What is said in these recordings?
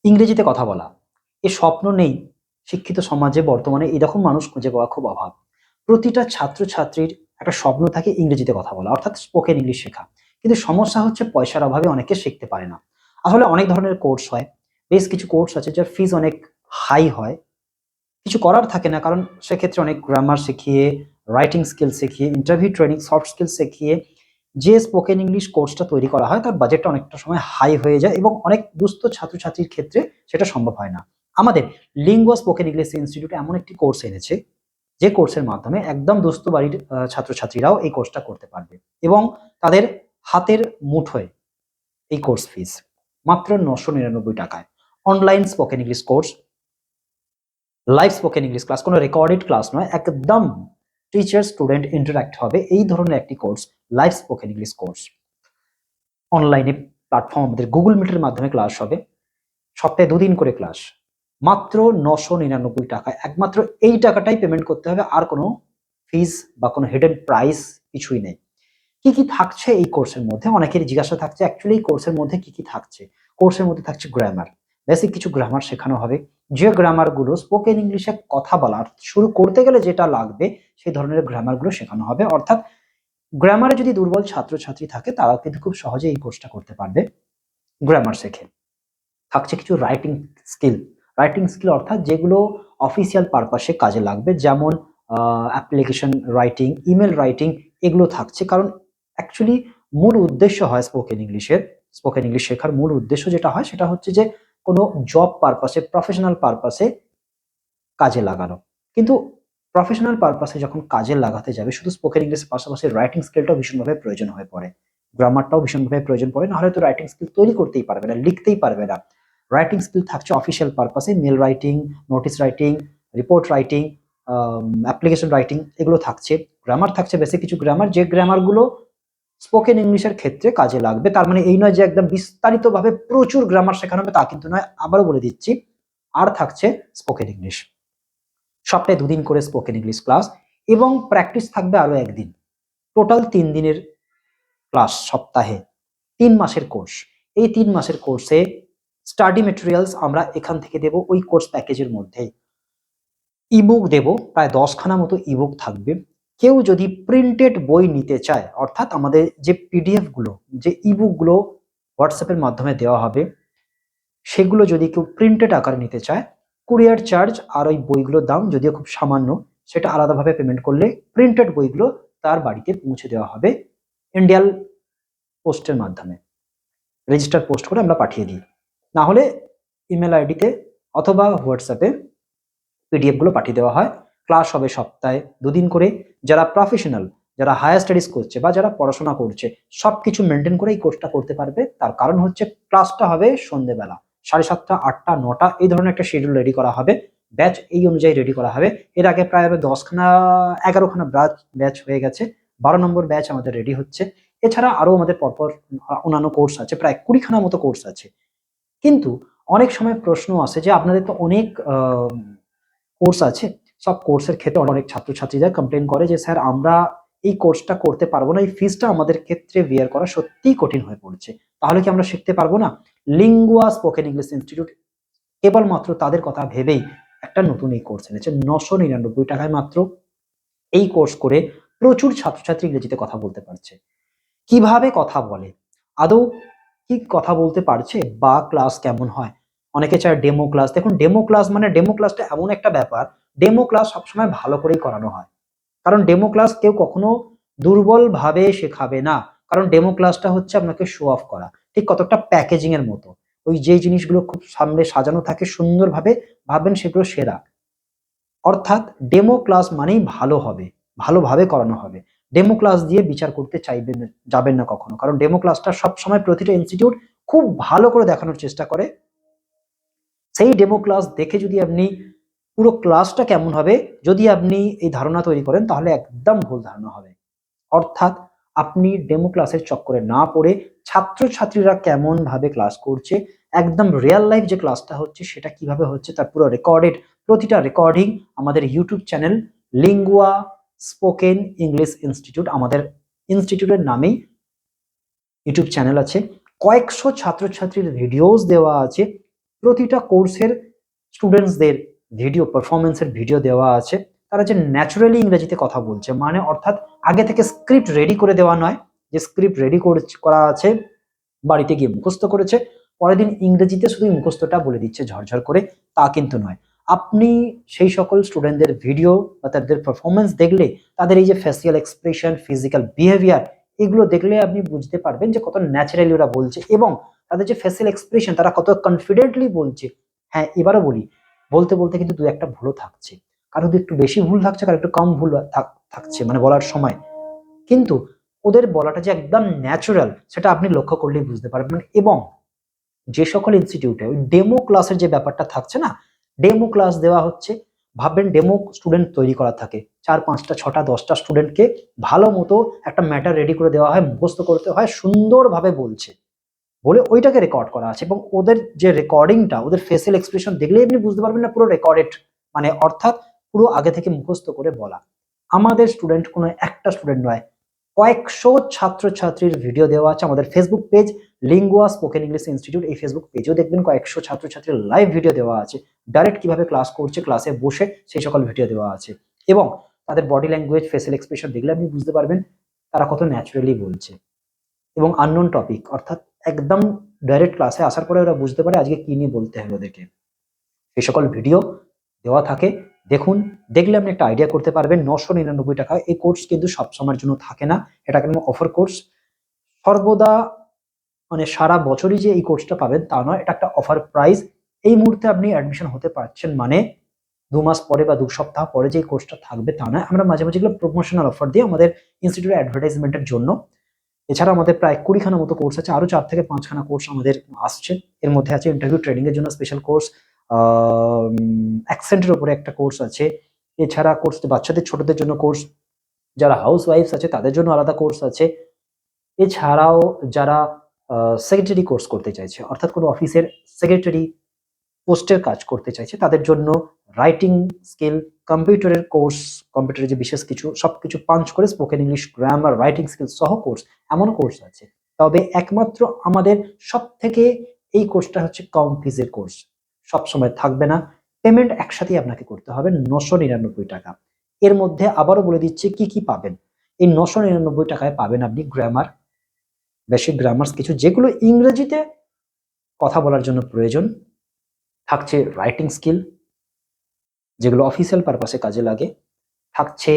ইংরেজিতে কথা বলা এ স্বপ্ন নেই শিক্ষিত সমাজে বর্তমানে এরকম মানুষ খুঁজে পাওয়া খুব অভাব। প্রতিটা ছাত্রছাত্রীর একটা স্বপ্ন থাকে ইংরেজিতে কথা বলা অর্থাৎ স্পোকেন ইংলিশ শেখা। কিন্তু সমস্যা হচ্ছে পয়সার অভাবে অনেকে শিখতে পারে না। আসলে অনেক ধরনের কোর্স হয়, বেশ কিছু কোর্স আছে যার ফিজ অনেক হাই হয়। কিছু করার থাকে না, কারণ সেক্ষেত্রে অনেক গ্রামার শিখিয়ে, রাইটিং স্কিল শিখিয়ে, ইন্টারভিউ ট্রেনিং, সফট স্কিল শিখিয়ে যে স্পোকেন ইংলিশ কোর্সটা তৈরি করা হয় তার বাজেটটা অনেকটা সময় হাই হয়ে যায় এবং অনেক দুস্থ ছাত্রছাত্রীর ক্ষেত্রে সেটা সম্ভব হয় না। আমাদের লিঙ্গুয়া স্পোকেন ইংলিশ ইনস্টিটিউট এমন একটি কোর্স এনেছে যে কোর্সের মাধ্যমে একদম দুস্থ বাড়ির ছাত্রছাত্রীরাও এই কোর্সটা করতে পারবে এবং তাদের হাতের মুঠোয় এই কোর্স ফিস মাত্র 999 টাকায়। Online spoken English course, live spoken English class, কোনো রেকর্ডেড ক্লাস নয়, একদম টিচার স্টুডেন্ট ইন্টারাক্ট হবে এই ধরনের একটি course, live spoken English course. অনলাইনে প্ল্যাটফর্ম আমাদের গুগল মিটের মাধ্যমে ক্লাস হবে, সপ্তাহে 2 দিন করে ক্লাস, মাত্র 999 টাকায়। একমাত্র এই টাকাটাই পেমেন্ট করতে হবে, আর কোনো ফিস বা কোনো হিডেন প্রাইস কিছুই নেই। কি কি থাকছে এই কোর্সের মধ্যে? অনেকের জিজ্ঞাসা থাকছে অ্যাকচুয়ালি এই কোর্সের মধ্যে কি কি থাকছে। কোর্সের মধ্যে থাকছে গ্রামার, বেসিক কিছু গ্রামার শেখানো হবে, যে গ্রামার গুলো স্পোকেন ইংলিশে কথা বলার শুরু করতে গেলে যেটা লাগবে সেই ধরনের গ্রামার গুলো শেখানো হবে। অর্থাৎ গ্রামারে যদি দুর্বল ছাত্রছাত্রী থাকে তারাও কিন্তু খুব সহজে এই কোর্সটা করতে পারবে গ্রামার শেখে। থাকছে কিছু রাইটিং স্কিল, রাইটিং স্কিল অর্থাৎ যেগুলো অফিসিয়াল পারপাসে কাজে লাগবে, যেমন অ্যাপ্লিকেশন রাইটিং, ইমেল রাইটিং, এগুলো থাকছে। কারণ অ্যাকচুয়ালি মূল উদ্দেশ্য হয় স্পোকেন ইংলিশ শেখার মূল উদ্দেশ্য যেটা হয় সেটা হচ্ছে যে কোনো জব পারপাসে, প্রফেশনাল পারপাসে কাজে লাগানো। কিন্তু প্রফেশনাল পারপাসে যখন কাজে লাগাতে যাবে শুধু স্পোকেন ইংলিশের পাশাপাশি রাইটিং স্কিলটাও ভীষণভাবে প্রয়োজন হয়ে পড়ে, গ্রামারটাও ভীষণভাবে প্রয়োজন পড়ে, নাহলে তো রাইটিং স্কিল তৈরি করতেই পারবে না, লিখতেই পারবে না। রাইটিং স্কিল থাকছে অফিসিয়াল পারপাসে, mail writing, notice writing, report writing, application writing, এগুলো থাকছে। গ্রামার থাকছে বেসিক কিছু গ্রামার, যে গ্রামারগুলো স্পোকেন ইংলিশের ক্ষেত্রে কাজে লাগবে। তার মানে এই নয় যে একদম বিস্তারিতভাবে প্রচুর গ্রামার শেখানো হবে, তা কিন্তু নয়, আবারও বলে দিচ্ছি। আর থাকছে স্পোকেন ইংলিশ, সপ্তাহে 2 দিন করে স্পোকেন ইংলিশ ক্লাস এবং প্র্যাকটিস থাকবে আরো 1 দিন। টোটাল 3 দিনের ক্লাস সপ্তাহে, 3 মাসের কোর্স। এই 3 মাসের কোর্সে স্টাডি মেটেরিয়ালস আমরা এখান থেকে দেব ওই কোর্স প্যাকেজের মধ্যেই। ইবুক দেব, প্রায় 10 খানা মতো ইবুক থাকবে। কেউ যদি প্রিন্টেড বই নিতে চায়, অর্থাৎ আমাদের যে পিডিএফ গুলো, যে ইবুক গুলো হোয়াটসঅ্যাপের মাধ্যমে দেওয়া হবে, সেগুলো যদি কেউ প্রিন্টেড আকারে নিতে চায়, কুরিয়ার চার্জ আর ওই বইগুলোর দাম যদিও খুব সামান্য, সেটা আলাদাভাবে পেমেন্ট করলে প্রিন্টেড বইগুলো তার বাড়িতে পৌঁছে দেওয়া হবে ইন্ডিয়াল পোস্টের মাধ্যমে। রেজিস্টার পোস্ট করে আমরা পাঠিয়ে দিই, না হলে ইমেল আইডিতে অথবা হোয়াটসঅ্যাপে পিডিএফ গুলো পাঠিয়ে দেওয়া হয়। ক্লাস হবে সপ্তাহে 2 দিন করে। যারা প্রফেশনাল, যারা হায়ার স্টাডিজ করছে বা যারা পড়াশোনা করছে, সবকিছু মেনটেন করে এই কোর্সটা করতে পারবে। তার কারণ হচ্ছে ক্লাসটা হবে সন্ধ্যেবেলা 7:30, 8টা, 9টা, এই ধরনের একটা শিডিউল রেডি করা হবে, ব্যাচ এই অনুযায়ী রেডি করা হবে। এর আগে প্রায় 10 খানা 11 খানা ব্যাচ হয়ে গেছে, 12 নম্বর ব্যাচ আমাদের রেডি হচ্ছে। এছাড়া আরো আমাদের পরপর অন্যান্য কোর্স আছে, প্রায় 20 খানা মতো কোর্স আছে। কিন্তু অনেক সময় প্রশ্ন আসে যে আপনাদের তো অনেক কোর্স আছে, সব কোর্সের ক্ষেত্রে অনেক ছাত্রছাত্রীরা কমপ্লেন করে যে স্যার আমরা এই কোর্সটা করতে পারবো না, এই ফিসটা আমাদের ক্ষেত্রে বিয়ার করা সত্যিই কঠিন হয়ে পড়ছে, তাহলে কি আমরা শিখতে পারবো না? লিঙ্গুয়া স্পোকেন ইংলিশ ইনস্টিটিউট কেবলমাত্র তাদের কথা ভেবেই একটা নতুন এই কোর্স এনেছে 999 টাকায়। মাত্র এই কোর্স করে প্রচুর ছাত্রছাত্রী ইংরেজিতে কথা বলতে পারছে। কিভাবে কথা বলে, আদৌ কি কথা বলতে পারছে, বা ক্লাস কেমন হয়? অনেকে চায় ডেমো ক্লাস। দেখুন, ডেমো ক্লাস মানে ডেমো ক্লাসটা এমন একটা ব্যাপার, ডেমো ক্লাস সবসময় ভালো করেই করানো হয়। কারণ ডেমো ক্লাস কেউ কখনো দুর্বলভাবে শেখাবে না। কারণ ডেমো ক্লাসটা হচ্ছে আপনাকে শো অফ করা। ঠিক কতটা প্যাকেজিং এর মতো। ওই যে জিনিসগুলো খুব সামনে সাজানো থাকে সুন্দরভাবে, ভাববেন সেগুলো সেরা। অর্থাৎ ডেমো ক্লাস মানেই ভালো হবে, ভালোভাবে করানো হবে। ডেমো ক্লাস দিয়ে বিচার করতে চাইবেন যাবেন না কখনো। কারণ ডেমো ক্লাসটা সবসময় প্রতিটা ইনস্টিটিউট খুব ভালো করে দেখানোর চেষ্টা করে। সেই ডেমো ক্লাস দেখে যদি আপনি পুরো ক্লাসটা কেমন হবে যদি আপনি এই ধারণা তৈরি করেন, তাহলে একদম ভুল ধারণা হবে। অর্থাৎ আপনি ডেমো ক্লাসের চক্করে না পড়ে ছাত্রছাত্রীরা কেমন ভাবে ক্লাস করছে, একদম রিয়েল লাইফ যে ক্লাসটা হচ্ছে সেটা কিভাবে হচ্ছে তার পুরো রেকর্ডেড, প্রতিটা রেকর্ডিং আমাদের YouTube channel lingua spoken English institute, আমাদের ইনস্টিটিউটের নামেই ইউটিউব চ্যানেল আছে। কয়েকশো ছাত্রছাত্রীর ভিডিওস দেওয়া আছে, প্রতিটা কোর্সের স্টুডেন্টসদের ভিডিও পারফরমেন্সের ভিডিও দেওয়া আছে, তারা যে ন্যাচারালি ইংরেজিতে কথা বলছে, মানে অর্থাৎ আগে থেকে স্ক্রিপ্ট রেডি করে দেওয়া নয়, যে স্ক্রিপ্ট রেডি করা আছে বাড়িতে গিয়ে মুখস্থ করেছে, পরের দিন ইংরেজিতে শুধু মুখস্থটা বলে দিচ্ছে ঝরঝর করে, তা কিন্তু নয়। আপনি সেই সকল স্টুডেন্টদের ভিডিও বা তাদের পারফরমেন্স দেখলে, তাদের এই যে ফেসিয়াল এক্সপ্রেশন, ফিজিক্যাল বিহেভিয়ার, এগুলো দেখলে আপনি বুঝতে পারবেন যে কত ন্যাচারালি ওরা বলছে, এবং তাদের যে ফেসিয়াল এক্সপ্রেশন, তারা কত কনফিডেন্টলি বলছে। হ্যাঁ, এবারও বলি, বলতে বলতে কিন্তু দু একটা ভুলও থাকছে, কারো একটু বেশি ভুল থাকছে, কারো একটু কম ভুল থাকছে, মানে বলার সময়। কিন্তু ওদের বলাটা যে একদম ন্যাচারাল, সেটা আপনি লক্ষ্য করলেই বুঝতে পারবেন। এবং যে সকল ইনস্টিটিউটে ওই ডেমো ক্লাসের যে ব্যাপারটা থাকছে না, ডেমো ক্লাস দেওয়া হচ্ছে, ভাববেন ডেমো স্টুডেন্ট তৈরি করা থাকে, 4, 5টা, 6টা, 10টা স্টুডেন্টকে ভালো মতো একটা ম্যাটার রেডি করে দেওয়া হয়, মুখস্থ করতে হয়, সুন্দরভাবে বলছে, বলে ওইটাকে রেকর্ড করা আছে। এবং ওদের যে রেকর্ডিংটা, ওদের ফেসিয়াল এক্সপ্রেশন দেখলেই আপনি বুঝতে পারবেন না পুরো রেকর্ডেড, মানে অর্থাৎ পুরো আগে থেকে মুখস্থ করে বলা। আমাদের স্টুডেন্ট কোনো একটা স্টুডেন্ট নয়, কয়েকশো ছাত্রছাত্রীর ভিডিও দেওয়া আছে আমাদের Facebook page lingua spoken English institute, এই ফেসবুক পেজেও দেখবেন কয়েকশো ছাত্রছাত্রীর লাইভ ভিডিও দেওয়া আছে, ডাইরেক্ট কিভাবে ক্লাস করছে, ক্লাসে বসে সেই সকল ভিডিও দেওয়া আছে। এবং তাদের বডি ল্যাঙ্গুয়েজ, ফেসিয়াল এক্সপ্রেশন দেখলে আপনি বুঝতে পারবেন তারা কত ন্যাচারালি বলছে। এবং আননোন টপিক, অর্থাৎ একদম ডাইরেক্ট ক্লাসে আসার পরে ওরা বুঝতে পারে আজকে কি নিয়ে বলতে হবে ওদেরকে, এই সকল ভিডিও দেওয়া থাকে। দেখুন, দেখলে আপনি একটা আইডিয়া করতে পারবেন। 999 টাকা এই কোর্স কিন্তু সব সময়ের জন্য থাকে না, এটা কিন্তু অফার কোর্স। সর্বদা, মানে সারা বছরই যে এই কোর্সটা পাবেন তা নয়, এটা একটা অফার প্রাইস। এই মুহূর্তে আপনি অ্যাডমিশন হতে পারছেন, মানে 2 মাস পরে বা 2 সপ্তাহ পরে যে এই কোর্সটা থাকবে তা নয়। আমরা মাঝে মাঝে এগুলো প্রমোশনাল অফার দিই আমাদের ইনস্টিটিউটের অ্যাডভার্টাইজমেন্টের জন্য। এছাড়া আমাদের প্রায় 20 খানা মতো কোর্স আছে, আরো 4 থেকে 5 খানা কোর্স আমাদের আসছে। এর মধ্যে আছে ইন্টারভিউ ট্রেনিং এর জন্য স্পেশাল কোর্স, অ্যাকসেন্টের উপরে একটা কোর্স আছে। এছাড়া কোর্স বাচ্চাদের, ছোটদের জন্য কোর্স, যারা হাউস ওয়াইফস আছে তাদের জন্য আলাদা কোর্স আছে। এছাড়াও যারা সেক্রেটারি কোর্স করতে চাইছে, অর্থাৎ কোনো অফিসের সেক্রেটারি পোস্টের কাজ করতে চাইছে, তাদের জন্য রাইটিং স্কিল, কম্পিউটারের কোর্স, কম্পিউটারের যে বিশেষ কিছু সবকিছু পাঞ্চ করে spoken English, grammar, writing skill সহ কোর্স, এমন কোর্স আছে। তবে একমাত্র আমাদের সব থেকে এই কোর্সটা হচ্ছে কম ফিজের কোর্স, সবসময় থাকবে না। পেমেন্ট একসাথেই আপনাকে করতে হবে 999 টাকা। এর মধ্যে আবারও বলে দিচ্ছি কি কি পাবেন। এই 999 টাকায় পাবেন আপনি গ্রামার, বেসিক গ্রামার্স কিছু, যেগুলো ইংরেজিতে কথা বলার জন্য প্রয়োজন, থাকছে রাইটিং স্কিল, যেগুলো অফিসিয়াল পারপাসে কাজে লাগে, থাকছে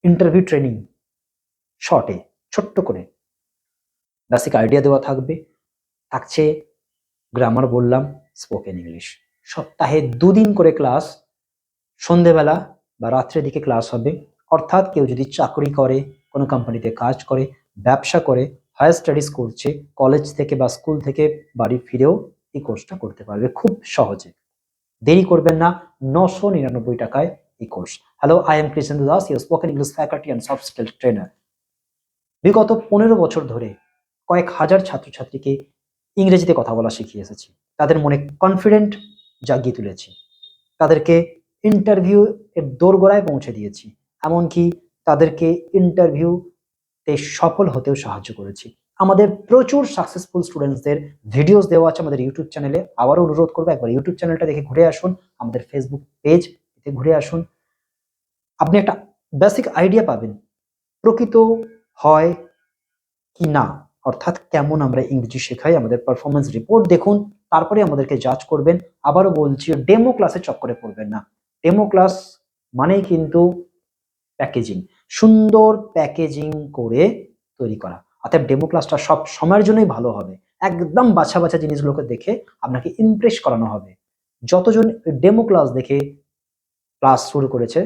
ইন্টারভিউ ট্রেনিং শর্টে, ছোট্ট করে বেসিক আইডিয়া দেওয়া থাকবে, থাকছে গ্রামার বললাম, স্পোকেন ইংলিশ। সপ্তাহে 2 দিন করে ক্লাস, সন্ধেবেলা বা রাত্রের দিকে ক্লাস হবে। অর্থাৎ কেউ যদি চাকরি করে, কোনো কোম্পানিতে কাজ করে, ব্যবসা করে, হায়ার স্টাডিজ করছে, কলেজ থেকে বা স্কুল থেকে বাড়ি ফিরেও এই কোর্সটা করতে পারবে খুব সহজে। দেরি করবেন না, 999 টাকায় এই course. Hello, I am Krishnendu Das, your spoken English faculty and soft skill trainer. বিগত 15 বছর ধরে কয়েক হাজার ছাত্রছাত্রীকে ইংরেজিতে কথা বলা শিখিয়ে এসেছি, তাদের মনে কনফিডেন্ট জাগিয়ে তুলেছি, তাদেরকে ইন্টারভিউ এর দোরগোড়ায় পৌঁছে দিয়েছি, এমনকি তাদেরকে ইন্টারভিউতে সফল হতেও সাহায্য করেছি। আমাদের প্রচুর সাকসেসফুল স্টুডেন্টসদের ভিডিওস দেওয়া আছে আমাদের ইউটিউব চ্যানেলে। আবারও অনুরোধ করবো, একবার ইউটিউব চ্যানেলটা দেখে ঘুরে আসুন, আমাদের ফেসবুক পেজ এতে ঘুরে আসুন। আপনি একটা বেসিক আইডিয়া পাবেন প্রকৃত হয় কি না, অর্থাৎ কেমন আমরা ইংরেজি শেখাই। আমাদের পারফরমেন্স রিপোর্ট দেখুন, তারপরে আমাদেরকে জাজ করবেন। আবারও বলছি, ডেমো ক্লাসের চক্করে পড়বেন না। ডেমো ক্লাস মানেই কিন্তু প্যাকেজিং, সুন্দর প্যাকেজিং করে তৈরি করা। অর্থাৎ ডেমো ক্লাসটা সব সময়ের জন্যই ভালো হবে, একদম বাছা বাছা জিনিসগুলোকে দেখে আপনাকে ইমপ্রেস করানো হবে। যতজন ডেমো ক্লাস দেখে ক্লাস শুরু করেছে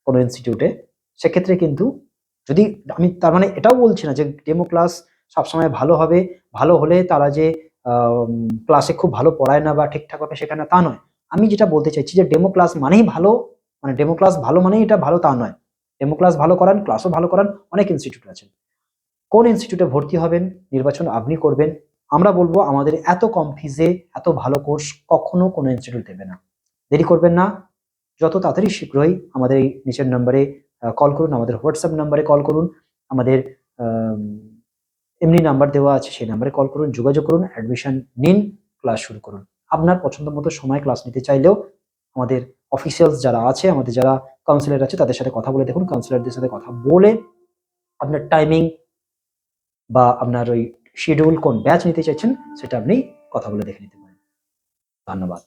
কোনো ইনস্টিটিউটে, সেক্ষেত্রে কিন্তু, যদি আমি তার মানে এটাও বলছি না যে ডেমো ক্লাস সবসময় ভালো হবে, ভালো হলে তারা যে ক্লাসে খুব ভালো পড়ায় না বা ঠিকঠাকভাবে শেখায় না, তা নয়। আমি যেটা বলতে চাইছি যে ডেমো ক্লাস মানেই ভালো, মানে ডেমো ক্লাস ভালো মানেই এটা ভালো তা নয়। ডেমো ক্লাস ভালো করান, ক্লাসও ভালো করান অনেক ইনস্টিটিউট আছে। কোন ইনস্টিটিউটে ভর্তি হবেন নির্বাচন আপনি করবেন। আমরা বলবো আমাদের এত কম ফিজে এত ভালো কোর্স কখনো কোনো ইনস্টিটিউট দেবে না। দেরি করবেন না, যত তাড়াতাড়ি শীঘ্রই আমাদের এই নিচের নাম্বারে কল করুন, আমাদের হোয়াটসঅ্যাপ নাম্বারে কল করুন, আমাদের এমনি নাম্বার দেওয়া আছে সেই নাম্বারে কল করুন, যোগাযোগ করুন, অ্যাডমিশন নিন, ক্লাস শুরু করুন। আপনার পছন্দ মতো সময় ক্লাস নিতে চাইলেও আমাদের অফিসিয়ালস যারা আছে, আমাদের যারা কাউন্সিলর আছে তাদের সাথে কথা বলে দেখুন। কাউন্সিলরদের সাথে কথা বলে আপনার টাইমিং বা আপনার ওই শিডিউল কোন ব্যাচ নিতে চাইছেন সেটা আপনি কথা বলে দেখে নিতে পারেন। ধন্যবাদ।